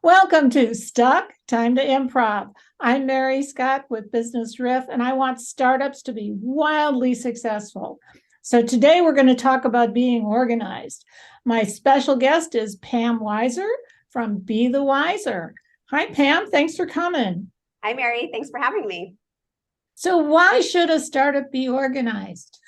Welcome to Stuck, Time to Improv. I'm Mary Scott with Business Riff, and I want startups to be wildly successful. So today we're going to talk about being organized. My special guest is Pam Weiser from Be the Wiser. Hi, Pam. Thanks for coming. Hi, Mary. Thanks for having me. So why should a startup be organized?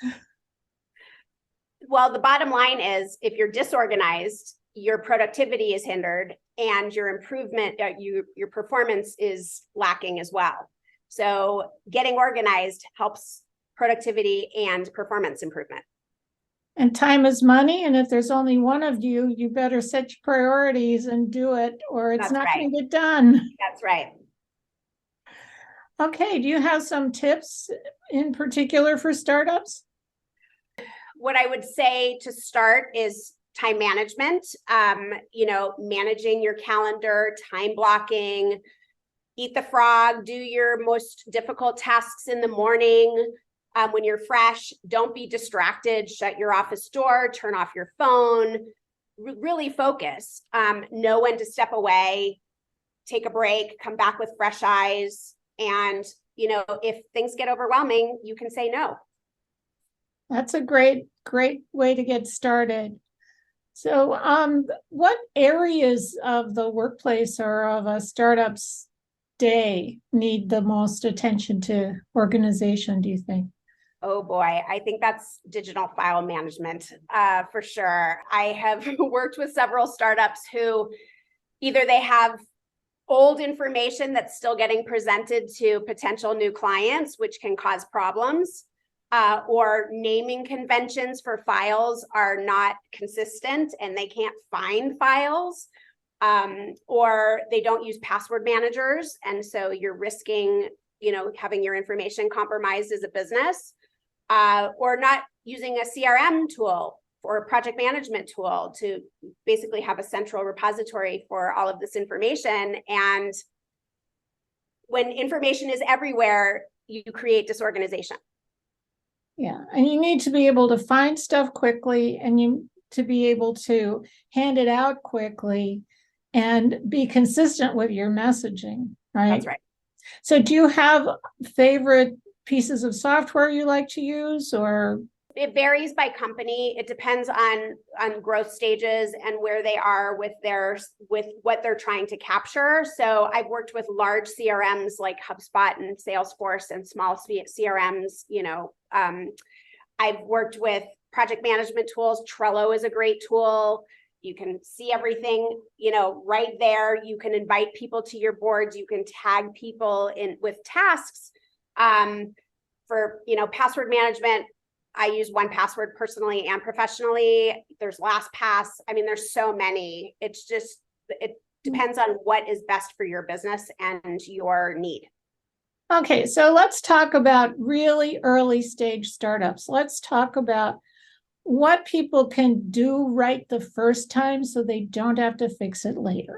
Well, the bottom line is if you're disorganized, your productivity is hindered and your improvement, your performance is lacking as well. So getting organized helps productivity and performance improvement. And time is money. And if there's only one of you, you better set your priorities and do it, or it's not going to get done. That's right. Okay. Do you have some tips in particular for startups? What I would say to start is time management, managing your calendar, time blocking, eat the frog, do your most difficult tasks in the morning. When you're fresh, don't be distracted, shut your office door, turn off your phone, really focus, know when to step away, take a break, come back with fresh eyes. And, if things get overwhelming, you can say no. That's a great way to get started. So what areas of the workplace or of a startup's day need the most attention to organization, do you think? Oh boy, I think that's digital file management for sure. I have worked with several startups who either they have old information that's still getting presented to potential new clients, which can cause problems, or naming conventions for files are not consistent and they can't find files, or they don't use password managers. And so you're risking, having your information compromised as a business. Or not using a CRM tool or a project management tool to basically have a central repository for all of this information. And when information is everywhere, you create disorganization. Yeah, and you need to be able to find stuff quickly and you to be able to hand it out quickly and be consistent with your messaging, right? That's right. So do you have favorite pieces of software you like to use, or? It varies by company. It depends on growth stages and where they are with what they're trying to capture. So I've worked with large CRMs like HubSpot and Salesforce and small CRMs. I've worked with project management tools. Trello is a great tool. You can see everything, right there. You can invite people to your boards. You can tag people in with tasks. For password management, I use 1Password personally and professionally. There's LastPass. I mean, there's so many. It depends on what is best for your business and your need. Okay, so let's talk about really early stage startups. Let's talk about what people can do right the first time so they don't have to fix it later.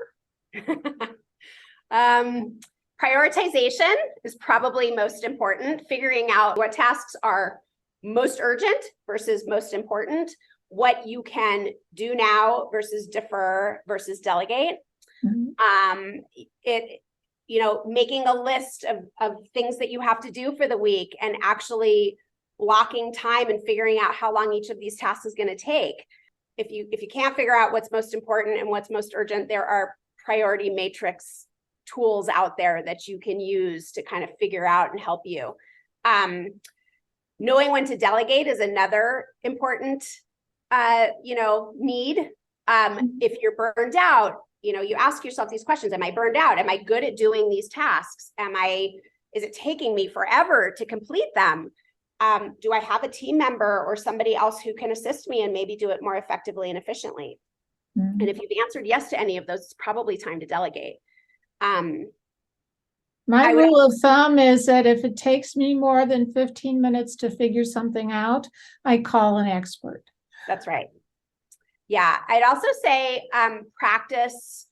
Prioritization is probably most important. Figuring out what tasks are most urgent versus most important, what you can do now versus defer versus delegate. Mm-hmm. Making a list of things that you have to do for the week and actually blocking time and figuring out how long each of these tasks is going to take. If you can't figure out what's most important and what's most urgent, there are priority matrix tools out there that you can use to kind of figure out and help you. Knowing when to delegate is another important, need. If you're burned out, you ask yourself these questions. Am I burned out? Am I good at doing these tasks? Is it taking me forever to complete them? Do I have a team member or somebody else who can assist me and maybe do it more effectively and efficiently? Mm-hmm. And if you've answered yes to any of those, it's probably time to delegate. My rule of thumb is that if it takes me more than 15 minutes to figure something out, I call an expert. That's right. Yeah, I'd also say practice,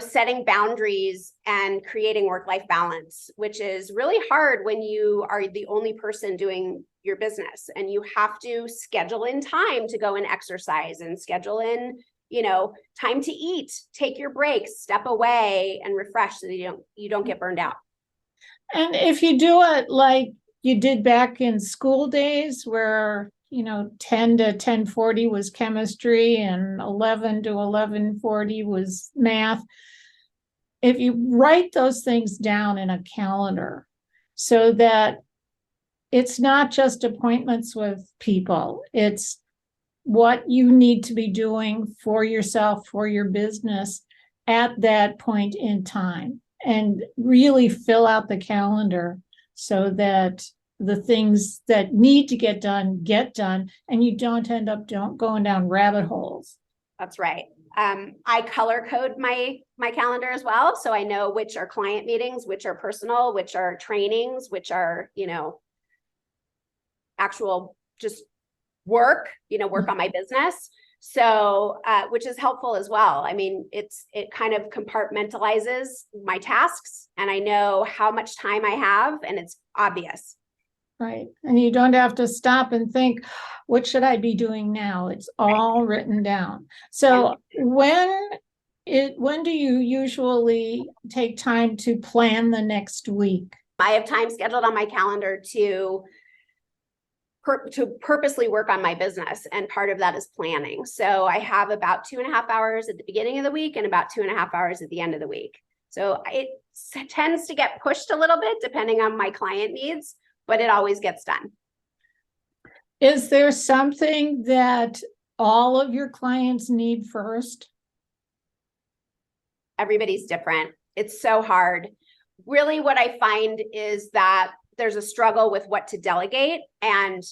setting boundaries and creating work-life balance, which is really hard when you are the only person doing your business and you have to schedule in time to go and exercise and schedule in time to eat, take your breaks, step away and refresh so that you don't get burned out. And if you do it like you did back in school days where, 10 to 10:40 was chemistry and 11 to 11:40 was math, if you write those things down in a calendar so that it's not just appointments with people, it's what you need to be doing for yourself, for your business at that point in time, and really fill out the calendar so that the things that need to get done, and you don't end up going down rabbit holes. That's right. I color code my calendar as well. So I know which are client meetings, which are personal, which are trainings, which are, actual just work on my business. So, which is helpful as well. I mean, it kind of compartmentalizes my tasks and I know how much time I have and it's obvious. Right. And you don't have to stop and think, what should I be doing now? It's all written down. So when do you usually take time to plan the next week? I have time scheduled on my calendar to purposely work on my business. And part of that is planning. So I have about 2.5 hours at the beginning of the week and about 2.5 hours at the end of the week. So it tends to get pushed a little bit depending on my client needs, but it always gets done. Is there something that all of your clients need first? Everybody's different. It's so hard. Really, what I find is that there's a struggle with what to delegate and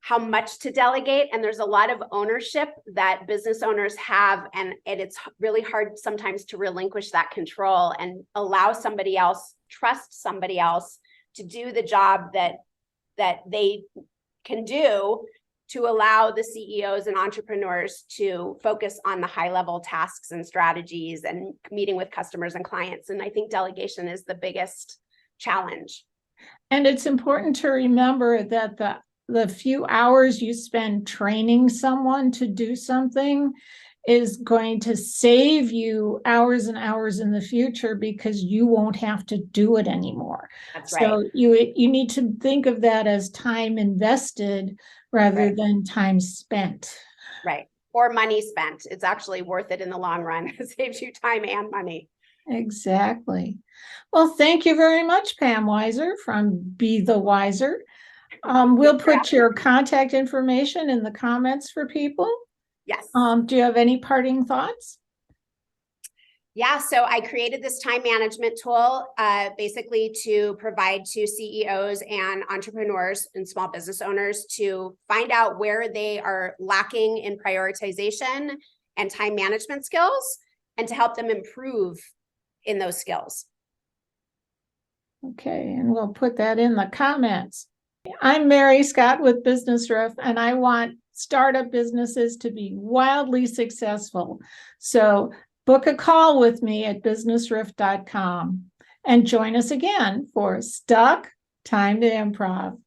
how much to delegate. And there's a lot of ownership that business owners have. And it's really hard sometimes to relinquish that control and allow somebody else, trust somebody else to do the job that they can do, to allow the CEOs and entrepreneurs to focus on the high level tasks and strategies and meeting with customers and clients. And I think delegation is the biggest challenge. And it's important to remember that the few hours you spend training someone to do something is going to save you hours and hours in the future because you won't have to do it anymore. That's right. So you need to think of that as time invested rather than time spent. Right. Or money spent. It's actually worth it in the long run. It saves you time and money. Exactly. Well, thank you very much, Pam Weiser from Be the Wiser. We'll put your contact information in the comments for people. Yes. Do you have any parting thoughts? Yeah, so I created this time management tool basically to provide to CEOs and entrepreneurs and small business owners to find out where they are lacking in prioritization and time management skills and to help them improve in those skills. Okay, and we'll put that in the comments. I'm Mary Scott with Business Riff, and I want startup businesses to be wildly successful. So book a call with me at businessriff.com and join us again for Stuck, Time to Improv.